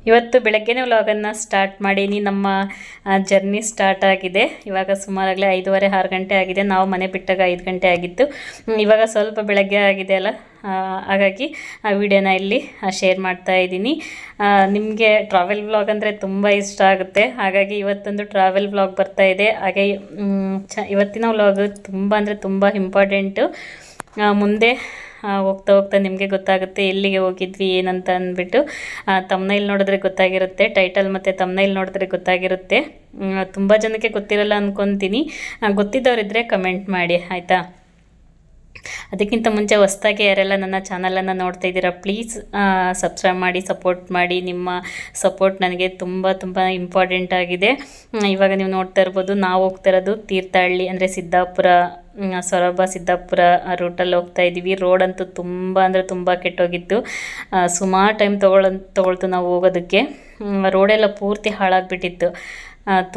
ಇವತ್ತು ಬೆಳಗ್ಗೆನೇ ವ್ಲಾಗನ್ನು ಸ್ಟಾರ್ಟ್ ಮಾಡೀನಿ. ನಮ್ಮ ಜರ್ನಿ ಸ್ಟಾರ್ಟ್ ಆಗಿದೆ. ಇವಾಗ ಸುಮಾರಾಗಲೇ 5:30 6 ಗಂಟೆ ಆಗಿದೆ. ನಾವು ಮನೆ ಬಿಟ್ಟಾಗ 5 ಗಂಟೆ ಆಗಿತ್ತು. ಇವಾಗ ಸ್ವಲ್ಪ ಬೆಳಗ್ಗೆ ಆಗಿದೆ ಅಲ್ಲ, ಹಾಗಾಗಿ ಆ ವಿಡಿಯೋನ ಇಲ್ಲಿ ಶೇರ್ ಮಾಡ್ತಾ ಇದ್ದೀನಿ. ನಿಮಗೆ ಟ್ರಾವೆಲ್ ವ್ಲಾಗ್ ಅಂದರೆ ತುಂಬ ಇಷ್ಟ ಆಗುತ್ತೆ, ಹಾಗಾಗಿ ಇವತ್ತೊಂದು ಟ್ರಾವೆಲ್ ವ್ಲಾಗ್ ಬರ್ತಾ ಇದೆ. ಹಾಗೆ ಇವತ್ತಿನ ವ್ಲಾಗ್ ತುಂಬ ಅಂದರೆ ತುಂಬ ಇಂಪಾರ್ಟೆಂಟು. ಮುಂದೆ ಹೋಗ್ತಾ ಹೋಗ್ತಾ ನಿಮಗೆ ಗೊತ್ತಾಗುತ್ತೆ ಎಲ್ಲಿಗೆ ಹೋಗಿದ್ವಿ ಏನಂತ ಅಂದ್ಬಿಟ್ಟು. ತಮ್ನೈಲ್ ನೋಡಿದ್ರೆ ಗೊತ್ತಾಗಿರುತ್ತೆ, ಟೈಟಲ್ ಮತ್ತು ತಮ್ನೈಲ್ ನೋಡಿದ್ರೆ ಗೊತ್ತಾಗಿರುತ್ತೆ. ತುಂಬ ಜನಕ್ಕೆ ಗೊತ್ತಿರಲ್ಲ ಅಂದ್ಕೊತೀನಿ. ಗೊತ್ತಿದ್ದವರಿದ್ದರೆ ಕಮೆಂಟ್ ಮಾಡಿ ಆಯಿತಾ. ಅದಕ್ಕಿಂತ ಮುಂಚೆ ಹೊಸದಾಗಿ ಯಾರೆಲ್ಲ ನನ್ನ ಚಾನಲನ್ನು ನೋಡ್ತಾ ಇದ್ದೀರಾ, ಪ್ಲೀಸ್ ಸಬ್ಸ್ಕ್ರೈಬ್ ಮಾಡಿ, ಸಪೋರ್ಟ್ ಮಾಡಿ. ನಿಮ್ಮ ಸಪೋರ್ಟ್ ನನಗೆ ತುಂಬ ತುಂಬ ಇಂಪಾರ್ಟೆಂಟ್ ಆಗಿದೆ. ಇವಾಗ ನೀವು ನೋಡ್ತಾ ಇರ್ಬೋದು, ನಾವು ಹೋಗ್ತಾ ಇರೋದು ತೀರ್ಥಹಳ್ಳಿ ಅಂದರೆ ಸಿದ್ದಾಪುರ, ಸೊರಬ ಸಿದ್ದಾಪುರ ರೂಟಲ್ಲಿ ಹೋಗ್ತಾ ಇದ್ದೀವಿ. ರೋಡ್ ಅಂತೂ ತುಂಬ ಅಂದರೆ ತುಂಬ ಕೆಟ್ಟೋಗಿತ್ತು. ಸುಮಾರು ಟೈಮ್ ತೊಗೊಳ್ತು ನಾವು ಹೋಗೋದಕ್ಕೆ. ರೋಡೆಲ್ಲ ಪೂರ್ತಿ ಹಾಳಾಗಿಬಿಟ್ಟಿತ್ತು,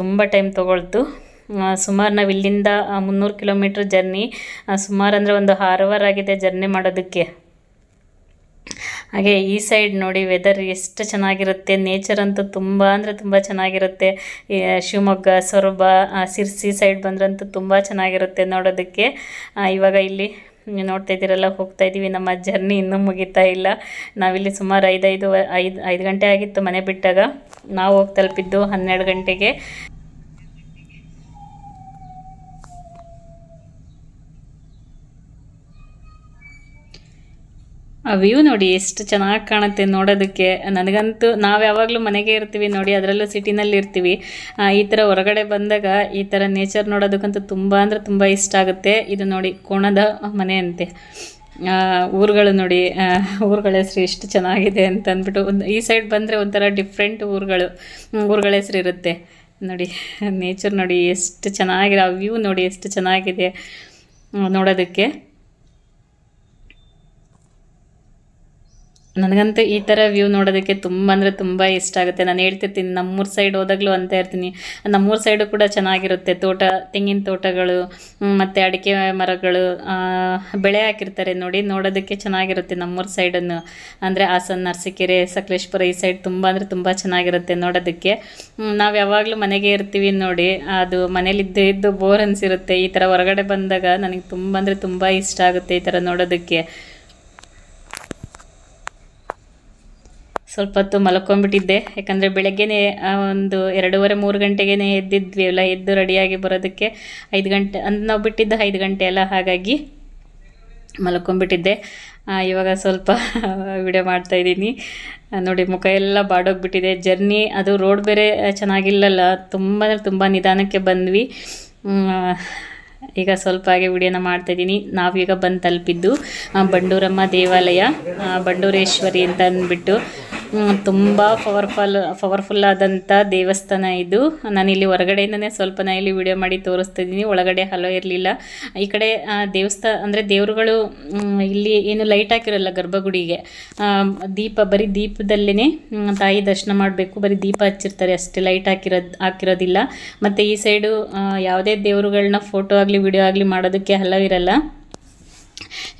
ತುಂಬ ಟೈಮ್ ತೊಗೊಳ್ತು. ಸುಮಾರು ನಾವು ಇಲ್ಲಿಂದ 300 ಕಿಲೋಮೀಟ್ರ್ ಜರ್ನಿ, ಸುಮಾರು ಅಂದರೆ ಒಂದು 6 ಅವರ್ ಆಗಿದೆ ಜರ್ನಿ ಮಾಡೋದಕ್ಕೆ. ಹಾಗೆ ಈ ಸೈಡ್ ನೋಡಿ ವೆದರ್ ಎಷ್ಟು ಚೆನ್ನಾಗಿರುತ್ತೆ, ನೇಚರ್ ಅಂತೂ ತುಂಬ ಅಂದರೆ ತುಂಬ ಚೆನ್ನಾಗಿರುತ್ತೆ. ಶಿವಮೊಗ್ಗ, ಸೊರಬ, ಸಿರ್ಸಿ ಸೈಡ್ ಬಂದ್ರಂತೂ ತುಂಬ ಚೆನ್ನಾಗಿರುತ್ತೆ ನೋಡೋದಕ್ಕೆ. ಇವಾಗ ಇಲ್ಲಿ ನೀವು ನೋಡ್ತಾ ಇದ್ದೀರಲ್ಲ, ಹೋಗ್ತಾ ಇದ್ದೀವಿ. ನಮ್ಮ ಜರ್ನಿ ಇನ್ನೂ ಮುಗಿತಾ ಇಲ್ಲ. ನಾವಿಲ್ಲಿ ಸುಮಾರು 5 ಗಂಟೆ ಆಗಿತ್ತು ಮನೆ ಬಿಟ್ಟಾಗ. ನಾವು ಹೋಗಿ ತಲುಪಿದ್ದು 12 ಗಂಟೆಗೆ. ಆ ವ್ಯೂ ನೋಡಿ ಎಷ್ಟು ಚೆನ್ನಾಗಿ ಕಾಣುತ್ತೆ ನೋಡೋದಕ್ಕೆ. ನನಗಂತೂ, ನಾವು ಯಾವಾಗಲೂ ಮನೆಗೆ ಇರ್ತೀವಿ ನೋಡಿ, ಅದರಲ್ಲೂ ಸಿಟಿನಲ್ಲಿ ಇರ್ತೀವಿ. ಈ ಥರ ಹೊರಗಡೆ ಬಂದಾಗ ಈ ಥರ ನೇಚರ್ ನೋಡೋದಕ್ಕಂತೂ ತುಂಬ ಅಂದರೆ ತುಂಬ ಇಷ್ಟ ಆಗುತ್ತೆ. ಇದು ನೋಡಿ ಕೋಣದ ಮನೆ ಅಂತೆ. ಊರುಗಳು ನೋಡಿ, ಊರುಗಳ ಹೆಸರು ಎಷ್ಟು ಚೆನ್ನಾಗಿದೆ ಅಂತ ಅಂದ್ಬಿಟ್ಟು. ಈ ಸೈಡ್ ಬಂದರೆ ಒಂಥರ ಡಿಫ್ರೆಂಟ್ ಊರುಗಳ ಹೆಸರು ಇರುತ್ತೆ ನೋಡಿ. ನೇಚರ್ ನೋಡಿ ಎಷ್ಟು ಚೆನ್ನಾಗಿದೆ, ಆ ವ್ಯೂ ನೋಡಿ ಎಷ್ಟು ಚೆನ್ನಾಗಿದೆ ನೋಡೋದಕ್ಕೆ. ನನಗಂತೂ ಈ ಥರ ವ್ಯೂ ನೋಡೋದಕ್ಕೆ ತುಂಬ ಅಂದರೆ ತುಂಬ ಇಷ್ಟ ಆಗುತ್ತೆ. ನಾನು ಹೇಳ್ತಿರ್ತೀನಿ, ನಮ್ಮೂರ ಸೈಡ್ ಹೋದಾಗಲೂ ಅಂತ ಇರ್ತೀನಿ, ನಮ್ಮೂರ ಸೈಡು ಕೂಡ ಚೆನ್ನಾಗಿರುತ್ತೆ. ತೆಂಗಿನ ತೋಟಗಳು ಮತ್ತು ಅಡಿಕೆ ಮರಗಳು ಬೆಳೆ ಹಾಕಿರ್ತಾರೆ ನೋಡಿ, ನೋಡೋದಕ್ಕೆ ಚೆನ್ನಾಗಿರುತ್ತೆ ನಮ್ಮೂರ ಸೈಡನ್ನು. ಅಂದರೆ ಹಾಸನ, ಅರಸೀಕೆರೆ, ಸಕಲೇಶಪುರ ಈ ಸೈಡ್ ತುಂಬ ಅಂದರೆ ತುಂಬ ಚೆನ್ನಾಗಿರುತ್ತೆ ನೋಡೋದಕ್ಕೆ. ನಾವು ಯಾವಾಗಲೂ ಮನೆಗೆ ಇರ್ತೀವಿ ನೋಡಿ, ಅದು ಮನೇಲಿದ್ದು ಬೋರ್ ಅನಿಸಿರುತ್ತೆ. ಈ ಥರ ಹೊರಗಡೆ ಬಂದಾಗ ನನಗೆ ತುಂಬ ಅಂದರೆ ತುಂಬ ಇಷ್ಟ ಆಗುತ್ತೆ ಈ ಥರ ನೋಡೋದಕ್ಕೆ. ಸ್ವಲ್ಪ ಹೊತ್ತು ಮಲ್ಕೊಂಡ್ಬಿಟ್ಟಿದ್ದೆ, ಯಾಕಂದರೆ ಬೆಳಗ್ಗೆನೇ ಒಂದು 2:30 3 ಗಂಟೆಗೇ ಎದ್ದಿದ್ವಿ ಅಲ್ಲ. ಎದ್ದು ರೆಡಿಯಾಗಿ ಬರೋದಕ್ಕೆ 5 ಗಂಟೆ ನಾವು ಬಿಟ್ಟಿದ್ದು 5 ಗಂಟೆ ಅಲ್ಲ, ಹಾಗಾಗಿ ಮಲ್ಕೊಂಡ್ಬಿಟ್ಟಿದ್ದೆ. ಇವಾಗ ಸ್ವಲ್ಪ ವಿಡಿಯೋ ಮಾಡ್ತಾಯಿದ್ದೀನಿ ನೋಡಿ. ಮುಖ ಎಲ್ಲ ಬಾಡೋಗ್ಬಿಟ್ಟಿದೆ. ಜರ್ನಿ ಅದು ರೋಡ್ ಬೇರೆ ಚೆನ್ನಾಗಿಲ್ಲಲ್ಲ, ತುಂಬ ಅಂದರೆ ತುಂಬ ನಿಧಾನಕ್ಕೆ ಬಂದ್ವಿ. ಈಗ ಸ್ವಲ್ಪ ಹಾಗೆ ವಿಡಿಯೋನ ಮಾಡ್ತಾಯಿದ್ದೀನಿ. ನಾವೀಗ ಬಂದು ತಲುಪಿದ್ದು ಬಂಡೂರಮ್ಮ ದೇವಾಲಯ, ಬಂಡೂರೇಶ್ವರಿ ಅಂತ ಅಂದ್ಬಿಟ್ಟು. ತುಂಬ ಪವರ್ಫುಲ್ ಆದಂಥ ದೇವಸ್ಥಾನ ಇದು. ನಾನಿಲ್ಲಿ ಹೊರಗಡೆಯಿಂದನೇ ಸ್ವಲ್ಪ ಇಲ್ಲಿ ವಿಡಿಯೋ ಮಾಡಿ ತೋರಿಸ್ತಿದ್ದೀನಿ, ಒಳಗಡೆ ಹಲೋ ಇರಲಿಲ್ಲ. ಈ ಕಡೆ ದೇವಸ್ಥಾನ ಅಂದರೆ ದೇವರುಗಳು ಇಲ್ಲಿ ಏನು ಲೈಟ್ ಹಾಕಿರಲ್ಲ ಗರ್ಭಗುಡಿಗೆ. ಬರೀ ದೀಪದಲ್ಲೇ ತಾಯಿ ದರ್ಶನ ಮಾಡಬೇಕು, ಬರೀ ದೀಪ ಹಚ್ಚಿರ್ತಾರೆ ಅಷ್ಟೇ, ಲೈಟ್ ಹಾಕಿರೋದಿಲ್ಲ. ಮತ್ತು ಈ ಸೈಡು ಯಾವುದೇ ದೇವರುಗಳನ್ನ ಫೋಟೋ ಆಗಲಿ ವಿಡಿಯೋ ಆಗಲಿ ಮಾಡೋದಕ್ಕೆ ಹಲೋ ಇರಲ್ಲ,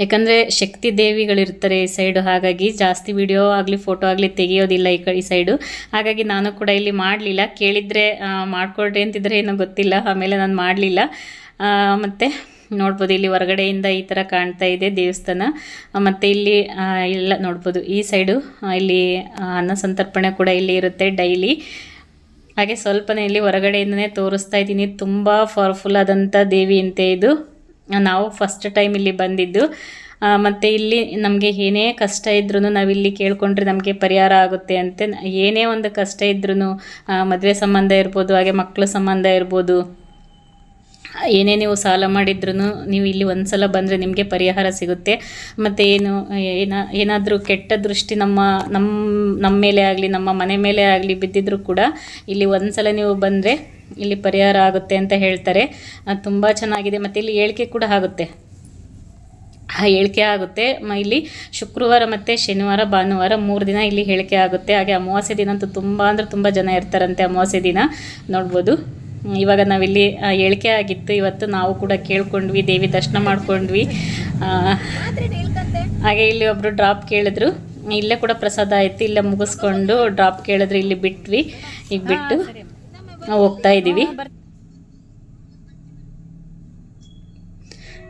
ಯಾಕಂದರೆ ಶಕ್ತಿ ದೇವಿಗಳಿರ್ತಾರೆ ಈ ಸೈಡು. ಹಾಗಾಗಿ ಜಾಸ್ತಿ ವಿಡಿಯೋ ಆಗಲಿ ಫೋಟೋ ಆಗಲಿ ತೆಗೆಯೋದಿಲ್ಲ ಈ ಸೈಡು. ಹಾಗಾಗಿ ನಾನು ಕೂಡ ಇಲ್ಲಿ ಮಾಡಲಿಲ್ಲ. ಕೇಳಿದರೆ ಮಾಡಿಕೊಡ್ರಿ ಅಂತಿದ್ರೆ ಏನೋ ಗೊತ್ತಿಲ್ಲ, ಆಮೇಲೆ ನಾನು ಮಾಡಲಿಲ್ಲ. ಮತ್ತು ನೋಡ್ಬೋದು ಇಲ್ಲಿ ಹೊರಗಡೆಯಿಂದ ಈ ಥರ ಕಾಣ್ತಾ ಇದೆ ದೇವಸ್ಥಾನ. ಮತ್ತು ಇಲ್ಲಿ ಎಲ್ಲ ನೋಡ್ಬೋದು ಈ ಸೈಡು ಇಲ್ಲಿ ಅನ್ನ ಸಂತರ್ಪಣೆ ಕೂಡ ಇಲ್ಲಿ ಇರುತ್ತೆ ಡೈಲಿ. ಹಾಗೆ ಸ್ವಲ್ಪನೇ ಇಲ್ಲಿ ಹೊರಗಡೆಯಿಂದನೇ ತೋರಿಸ್ತಾ ಇದ್ದೀನಿ. ತುಂಬ ಪವರ್ಫುಲ್ ಆದಂಥ ದೇವಿ ಅಂತೆ ಇದು. ನಾವು ಫಸ್ಟ್ ಟೈಮ್ ಇಲ್ಲಿ ಬಂದಿದ್ದು. ಮತ್ತು ಇಲ್ಲಿ ನಮಗೆ ಏನೇ ಕಷ್ಟ ಇದ್ರೂ ನಾವಿಲ್ಲಿ ಕೇಳ್ಕೊಂಡ್ರೆ ನಮಗೆ ಪರಿಹಾರ ಆಗುತ್ತೆ ಅಂತೆ. ಏನೇ ಒಂದು ಕಷ್ಟ ಇದ್ರೂ, ಮದುವೆ ಸಂಬಂಧ ಇರ್ಬೋದು, ಹಾಗೆ ಮಕ್ಕಳ ಸಂಬಂಧ ಇರ್ಬೋದು, ಏನೇ ನೀವು ಸಾಲ ಮಾಡಿದ್ರೂ ನೀವು ಇಲ್ಲಿ ಒಂದು ಸಲ ಬಂದರೆ ನಿಮಗೆ ಪರಿಹಾರ ಸಿಗುತ್ತೆ. ಮತ್ತು ಏನಾದರೂ ಕೆಟ್ಟ ದೃಷ್ಟಿ ನಮ್ಮ ಮೇಲೆ ಆಗಲಿ, ನಮ್ಮ ಮನೆ ಮೇಲೆ ಆಗಲಿ ಬಿದ್ದಿದ್ರೂ ಕೂಡ ಇಲ್ಲಿ ಒಂದು ಸಲ ನೀವು ಬಂದರೆ ಇಲ್ಲಿ ಪರಿಹಾರ ಆಗುತ್ತೆ ಅಂತ ಹೇಳ್ತಾರೆ. ತುಂಬ ಚೆನ್ನಾಗಿದೆ. ಮತ್ತು ಇಲ್ಲಿ ಹೇಳಿಕೆ ಕೂಡ ಆಗುತ್ತೆ, ಹೇಳಿಕೆ ಆಗುತ್ತೆ. ಇಲ್ಲಿ ಶುಕ್ರವಾರ ಮತ್ತು ಶನಿವಾರ, ಭಾನುವಾರ 3 ದಿನ ಇಲ್ಲಿ ಹೇಳಿಕೆ ಆಗುತ್ತೆ. ಹಾಗೆ ಅಮಾವಾಸ್ಯೆ ದಿನ ಅಂತೂ ತುಂಬ ಅಂದರೆ ತುಂಬ ಜನ ಇರ್ತಾರಂತೆ ಅಮಾವಾಸ್ಯೆ ದಿನ, ನೋಡ್ಬೋದು. ಇವಾಗ ನಾವಿಲ್ಲಿ ಹೇಳಿಕೆ ಆಗಿತ್ತು ಇವತ್ತು, ನಾವು ಕೂಡ ಕೇಳ್ಕೊಂಡ್ವಿ, ದೇವಿ ದರ್ಶನ ಮಾಡ್ಕೊಂಡ್ವಿ. ಹಾಗೆ ಇಲ್ಲಿ ಒಬ್ಬರು ಡ್ರಾಪ್ ಕೇಳಿದ್ರು, ಇಲ್ಲೇ ಕೂಡ ಪ್ರಸಾದ ಆಯಿತು. ಇಲ್ಲೇ ಮುಗಿಸ್ಕೊಂಡು ಡ್ರಾಪ್ ಕೇಳಿದ್ರೆ ಇಲ್ಲಿ ಬಿಟ್ವಿ. ಈಗ ಬಿಟ್ಟು ಹೋಗ್ತಾ ಇದ್ದೀವಿ.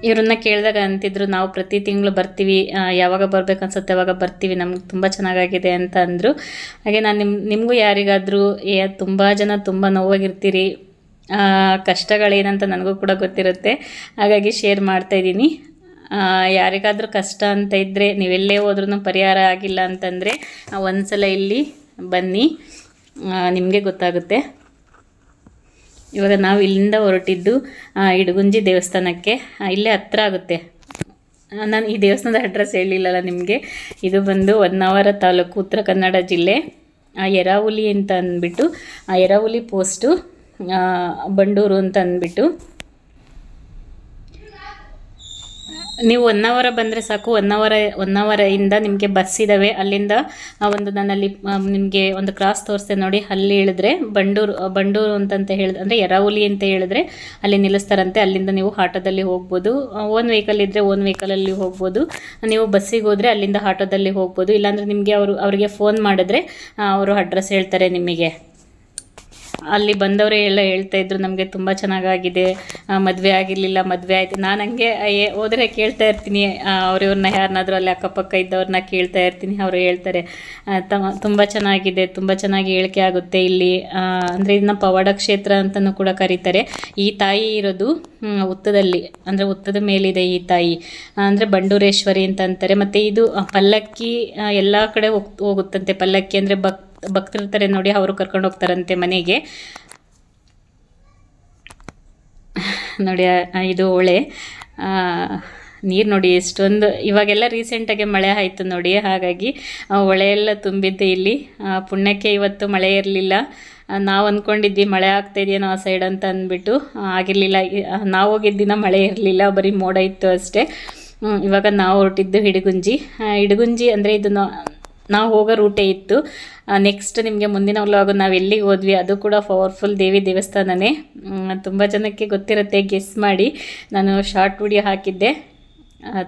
ಇವ್ರನ್ನ ಕೇಳಿದಾಗ ಅಂತಿದ್ರು, ನಾವು ಪ್ರತಿ ತಿಂಗಳು ಬರ್ತೀವಿ, ಯಾವಾಗ ಬರ್ಬೇಕು ಅನ್ಸುತ್ತೆ ಅವಾಗ ಬರ್ತೀವಿ, ನಮ್ಗೆ ತುಂಬ ಚೆನ್ನಾಗಾಗಿದೆ ಅಂತ ಅಂದರು. ಹಾಗೆ ನಾನು ನಿಮಗೂ ಯಾರಿಗಾದರೂ ತುಂಬ ಜನ ತುಂಬ ನೋವಾಗಿರ್ತೀರಿ, ಕಷ್ಟಗಳೇನಂತ ನನಗೂ ಕೂಡ ಗೊತ್ತಿರುತ್ತೆ. ಹಾಗಾಗಿ ಶೇರ್ ಮಾಡ್ತಾಯಿದ್ದೀನಿ. ಯಾರಿಗಾದರೂ ಕಷ್ಟ ಅಂತ ಇದ್ದರೆ, ನೀವೆಲ್ಲೇ ಹೋದ್ರೂ ಪರಿಹಾರ ಆಗಿಲ್ಲ ಅಂತಂದರೆ ಒಂದ್ಸಲ ಇಲ್ಲಿ ಬನ್ನಿ, ನಿಮಗೆ ಗೊತ್ತಾಗುತ್ತೆ. ಇವಾಗ ನಾವು ಇಲ್ಲಿಂದ ಹೊರಟಿದ್ದು ಇಡಗುಂಜಿ ದೇವಸ್ಥಾನಕ್ಕೆ. ಇಲ್ಲೇ ಹತ್ರ ಆಗುತ್ತೆ. ನಾನು ಈ ದೇವಸ್ಥಾನದ ಅಡ್ರೆಸ್ ಹೇಳಿಲ್ಲಲ್ಲ ನಿಮಗೆ. ಇದು ಬಂದು ಹೊನ್ನಾವರ ತಾಲೂಕು, ಉತ್ತರ ಕನ್ನಡ ಜಿಲ್ಲೆ, ಯರಾವುಲಿ ಅಂತ ಅಂದ್ಬಿಟ್ಟು, ಯರಾವುಲಿ ಪೋಸ್ಟು, ಬಂಡೂರು ಅಂತ ಅಂದ್ಬಿಟ್ಟು. ನೀವು ಹೊನ್ನಾವರ ಬಂದರೆ ಸಾಕು. ಹೊನ್ನಾವರದಿಂದ ನಿಮಗೆ ಬಸ್ ಇದ್ದಾವೆ. ಅಲ್ಲಿಂದ ಒಂದು ನಾನಲ್ಲಿ ನಿಮಗೆ ಒಂದು ಕ್ರಾಸ್ ತೋರಿಸ್ತೆ ನೋಡಿ, ಅಲ್ಲಿ ಇಳಿದ್ರೆ ಬಂಡೂರು ಅಂತಂತ ಹೇಳಿದ್ರೆ, ಅಂದರೆ ಯರಾವುಲಿ ಅಂತ ಹೇಳಿದ್ರೆ ಅಲ್ಲಿ ನಿಲ್ಲಿಸ್ತಾರಂತೆ. ಅಲ್ಲಿಂದ ನೀವು ಆಟೋದಲ್ಲಿ ಹೋಗ್ಬೋದು. ಓನ್ ವೆಹಿಕಲ್ ಇದ್ದರೆ ಓನ್ ವೆಹಿಕಲಲ್ಲಿ ಹೋಗ್ಬೋದು. ನೀವು ಬಸ್ಸಿಗೆ ಹೋದರೆ ಅಲ್ಲಿಂದ ಆಟೋದಲ್ಲಿ ಹೋಗ್ಬೋದು. ಇಲ್ಲಾಂದರೆ ನಿಮಗೆ ಅವರಿಗೆ ಫೋನ್ ಮಾಡಿದ್ರೆ ಅವರು ಅಡ್ರೆಸ್ ಹೇಳ್ತಾರೆ ನಿಮಗೆ. ಅಲ್ಲಿ ಬಂದವರೇ ಎಲ್ಲ ಹೇಳ್ತಾಯಿದ್ರು, ನಮಗೆ ತುಂಬ ಚೆನ್ನಾಗಾಗಿದೆ, ಮದುವೆ ಆಗಿರಲಿಲ್ಲ, ಮದುವೆ ಆಯಿತು. ನಾನು ಹಂಗೆ ಹೋದರೆ ಕೇಳ್ತಾ ಇರ್ತೀನಿ, ಅವ್ರವ್ರನ್ನ ಯಾರನ್ನಾದರೂ ಅಲ್ಲಿ ಅಕ್ಕಪಕ್ಕ ಇದ್ದವ್ರನ್ನ ಕೇಳ್ತಾ ಇರ್ತೀನಿ. ಅವರು ಹೇಳ್ತಾರೆ ತುಂಬ ಚೆನ್ನಾಗಿದೆ, ತುಂಬ ಚೆನ್ನಾಗಿ ಹೇಳಿಕೆ ಆಗುತ್ತೆ ಇಲ್ಲಿ. ಅಂದರೆ ಇದನ್ನ ಪವಾಡ ಕ್ಷೇತ್ರ ಅಂತಲೂ ಕೂಡ ಕರೀತಾರೆ. ಈ ತಾಯಿ ಇರೋದು ಉತ್ತದಲ್ಲಿ, ಅಂದರೆ ಉತ್ತದ ಮೇಲಿದೆ ಈ ತಾಯಿ, ಅಂದರೆ ಬಂಡೂರೇಶ್ವರಿ ಅಂತ ಅಂತಾರೆ. ಮತ್ತು ಇದು ಪಲ್ಲಕ್ಕಿ ಎಲ್ಲ ಕಡೆ ಹೋಗುತ್ತಂತೆ. ಪಲ್ಲಕ್ಕಿ ಅಂದರೆ ಭಕ್ತರಿರ್ತಾರೆ ನೋಡಿ, ಅವರು ಕರ್ಕೊಂಡು ಹೋಗ್ತಾರಂತೆ ಮನೆಗೆ. ನೋಡಿ ಇದು ಹೊಳೆ, ನೀರು ನೋಡಿ ಎಷ್ಟೊಂದು. ಇವಾಗೆಲ್ಲ ರೀಸೆಂಟಾಗಿ ಮಳೆ ಆಯಿತು ನೋಡಿ, ಹಾಗಾಗಿ ಹೊಳೆ ಎಲ್ಲ ತುಂಬಿದ್ದೆ ಇಲ್ಲಿ. ಪುಣ್ಯಕ್ಕೆ ಇವತ್ತು ಮಳೆ ಇರಲಿಲ್ಲ. ನಾವು ಅಂದ್ಕೊಂಡಿದ್ವಿ ಮಳೆ ಆಗ್ತಾಯಿದೆಯೇನೋ ಆ ಸೈಡ್ ಅಂತ ಅಂದ್ಬಿಟ್ಟು, ಆಗಿರಲಿಲ್ಲ. ನಾವು ಹೋಗಿದ್ದ ದಿನ ಮಳೆ ಇರಲಿಲ್ಲ, ಬರೀ ಮೋಡ ಇತ್ತು ಅಷ್ಟೇ. ಇವಾಗ ನಾವು ಹೊರಟಿದ್ದು ಇಡಗುಂಜಿ ಅಂದರೆ ಇದು ನಾವು ಹೋಗೋ ರೂಟೇ ಇತ್ತು. ನೆಕ್ಸ್ಟ್ ನಿಮಗೆ ಮುಂದಿನ ವ್ಲಾಗ್ ನಾವು ಎಲ್ಲಿಗೆ ಹೋದ್ವಿ ಅದು ಕೂಡ ಪವರ್ಫುಲ್ ದೇವಿ ದೇವಸ್ಥಾನನೇ. ತುಂಬ ಜನಕ್ಕೆ ಗೊತ್ತಿರುತ್ತೆ, ಗೆಸ್ ಮಾಡಿ. ನಾನು ಶಾರ್ಟ್ ವಿಡಿಯೋ ಹಾಕಿದ್ದೆ,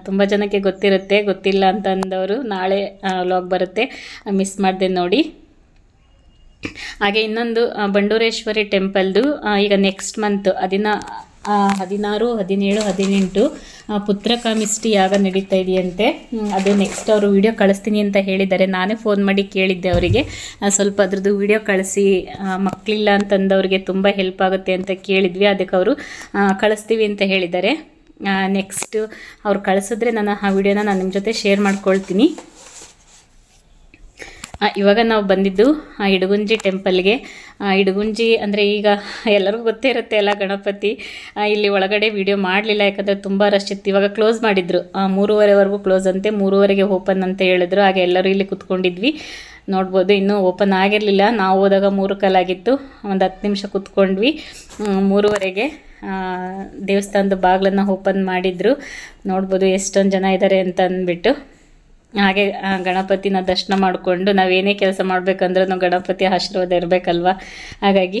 ತುಂಬ ಜನಕ್ಕೆ ಗೊತ್ತಿರುತ್ತೆ. ಗೊತ್ತಿಲ್ಲ ಅಂತ ಅಂದವರು ನಾಳೆ ವ್ಲಾಗ್ ಬರುತ್ತೆ, ಮಿಸ್ ಮಾಡಿದೆ ನೋಡಿ. ಹಾಗೆ ಇನ್ನೊಂದು ಬಂಡೂರೇಶ್ವರಿ ಟೆಂಪಲ್ದು ಈಗ ನೆಕ್ಸ್ಟ್ ಮಂತ್ 16, 17, 18 ಪುತ್ರಕಾಮಿಷ್ಟಿ ಯಾಗ ನಡೀತಾ ಇದೆಯಂತೆ. ಅದು ನೆಕ್ಸ್ಟ್ ಅವರು ವಿಡಿಯೋ ಕಳಿಸ್ತೀನಿ ಅಂತ ಹೇಳಿದ್ದಾರೆ. ನಾನೇ ಫೋನ್ ಮಾಡಿ ಕೇಳಿದ್ದೆ ಅವರಿಗೆ, ಸ್ವಲ್ಪ ಅದ್ರದ್ದು ವಿಡಿಯೋ ಕಳಿಸಿ, ಮಕ್ಕಳಿಲ್ಲ ಅಂತಂದವ್ರಿಗೆ ತುಂಬ ಹೆಲ್ಪ್ ಆಗುತ್ತೆ ಅಂತ ಕೇಳಿದ್ವಿ. ಅದಕ್ಕೆ ಅವರು ಕಳಿಸ್ತೀವಿ ಅಂತ ಹೇಳಿದ್ದಾರೆ. ನೆಕ್ಸ್ಟ್ ಅವ್ರು ಕಳಿಸಿದ್ರೆ ನಾನು ಆ ವಿಡಿಯೋನ ನಾನು ನಿಮ್ಮ ಜೊತೆ ಶೇರ್ ಮಾಡ್ಕೊಳ್ತೀನಿ. ಇವಾಗ ನಾವು ಬಂದಿದ್ದು ಇಡಗುಂಜಿ ಟೆಂಪಲ್ಗೆ. ಇಡಗುಂಜಿ ಅಂದರೆ ಈಗ ಎಲ್ಲರಿಗೂ ಗೊತ್ತೇ ಇರುತ್ತೆ ಎಲ್ಲ, ಗಣಪತಿ. ಇಲ್ಲಿ ಒಳಗಡೆ ವಿಡಿಯೋ ಮಾಡಲಿಲ್ಲ, ಯಾಕಂದರೆ ತುಂಬ ರಶ್ ಇತ್ತು. ಇವಾಗ ಕ್ಲೋಸ್ ಮಾಡಿದರು, 3:30ವರೆಗೂ ಕ್ಲೋಸ್ ಅಂತೆ, 3:30ಗೆ ಓಪನ್ ಅಂತ ಹೇಳಿದ್ರು. ಹಾಗೆ ಎಲ್ಲರೂ ಇಲ್ಲಿ ಕುತ್ಕೊಂಡಿದ್ವಿ. ನೋಡ್ಬೋದು, ಇನ್ನೂ ಓಪನ್ ಆಗಿರಲಿಲ್ಲ. ನಾವು ಹೋದಾಗ 3 ಕಾಲಾಗಿತ್ತು. ಒಂದು 10 ನಿಮಿಷ ಕುತ್ಕೊಂಡ್ವಿ. 3:30ಗೆ ದೇವಸ್ಥಾನದ ಬಾಗಿಲನ್ನು ಓಪನ್ ಮಾಡಿದರು. ನೋಡ್ಬೋದು ಎಷ್ಟೊಂದು ಜನ ಇದ್ದಾರೆ ಅಂತ ಅಂದ್ಬಿಟ್ಟು. ಹಾಗೆ ಗಣಪತಿನ ದರ್ಶನ ಮಾಡಿಕೊಂಡು, ನಾವೇನೇ ಕೆಲಸ ಮಾಡಬೇಕಂದ್ರೂ ಗಣಪತಿ ಆಶೀರ್ವಾದ ಇರಬೇಕಲ್ವ. ಹಾಗಾಗಿ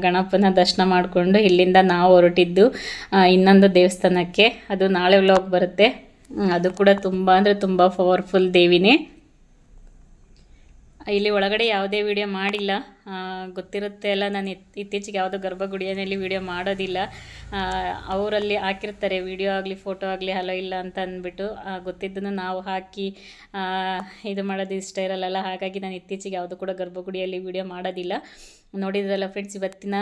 ಗಣಪನ ದರ್ಶನ ಮಾಡಿಕೊಂಡು ಇಲ್ಲಿಂದ ನಾವು ಹೊರಟಿದ್ದು ಇನ್ನೊಂದು ದೇವಸ್ಥಾನಕ್ಕೆ. ಅದು ನಾಳೆ ವ್ಲಾಗ್ ಬರುತ್ತೆ. ಅದು ಕೂಡ ತುಂಬ ಅಂದರೆ ತುಂಬ ಪವರ್ಫುಲ್ ದೇವಿನೇ. ಇಲ್ಲಿ ಒಳಗಡೆ ಯಾವುದೇ ವಿಡಿಯೋ ಮಾಡಿಲ್ಲ, ಗೊತ್ತಿರುತ್ತೆ ಎಲ್ಲ. ನಾನು ಇತ್ತೀಚೆಗೆ ಯಾವುದೋ ಗರ್ಭಗುಡಿಯಲ್ಲಿ ವಿಡಿಯೋ ಮಾಡೋದಿಲ್ಲ. ಅವರಲ್ಲಿ ಹಾಕಿರ್ತಾರೆ ವಿಡಿಯೋ ಆಗಲಿ ಫೋಟೋ ಆಗಲಿ ಹಲೋ ಇಲ್ಲ ಅಂತ ಅಂದ್ಬಿಟ್ಟು, ಗೊತ್ತಿದ್ದನ್ನು ನಾವು ಹಾಕಿ ಇದು ಮಾಡೋದು ಇಷ್ಟ ಇರಲ್ಲ. ಹಾಗಾಗಿ ನಾನು ಇತ್ತೀಚೆಗೆ ಯಾವುದೂ ಕೂಡ ಗರ್ಭಗುಡಿಯಲ್ಲಿ ವಿಡಿಯೋ ಮಾಡೋದಿಲ್ಲ. ನೋಡಿದ್ರಲ್ಲ ಫ್ರೆಂಡ್ಸ್, ಇವತ್ತಿನ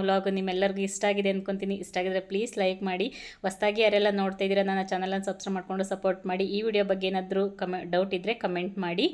ವ್ಲಾಗ್ ನಿಮ್ಮೆಲ್ಲರಿಗೂ ಇಷ್ಟ ಆಗಿದೆ ಅಂದ್ಕೊತೀನಿ. ಇಷ್ಟ ಆಗಿದ್ರೆ ಪ್ಲೀಸ್ ಲೈಕ್ ಮಾಡಿ. ಹೊಸದಾಗಿ ಯಾರೆಲ್ಲ ನೋಡ್ತಾ ಇದ್ದೀರಾ ನನ್ನ ಚಾನಲನ್ನು ಸಬ್ಸ್ಕ್ರೈಬ್ ಮಾಡಿಕೊಂಡು ಸಪೋರ್ಟ್ ಮಾಡಿ. ಈ ವಿಡಿಯೋ ಬಗ್ಗೆ ಏನಾದರೂ ಡೌಟ್ ಇದ್ದರೆ ಕಮೆಂಟ್ ಮಾಡಿ.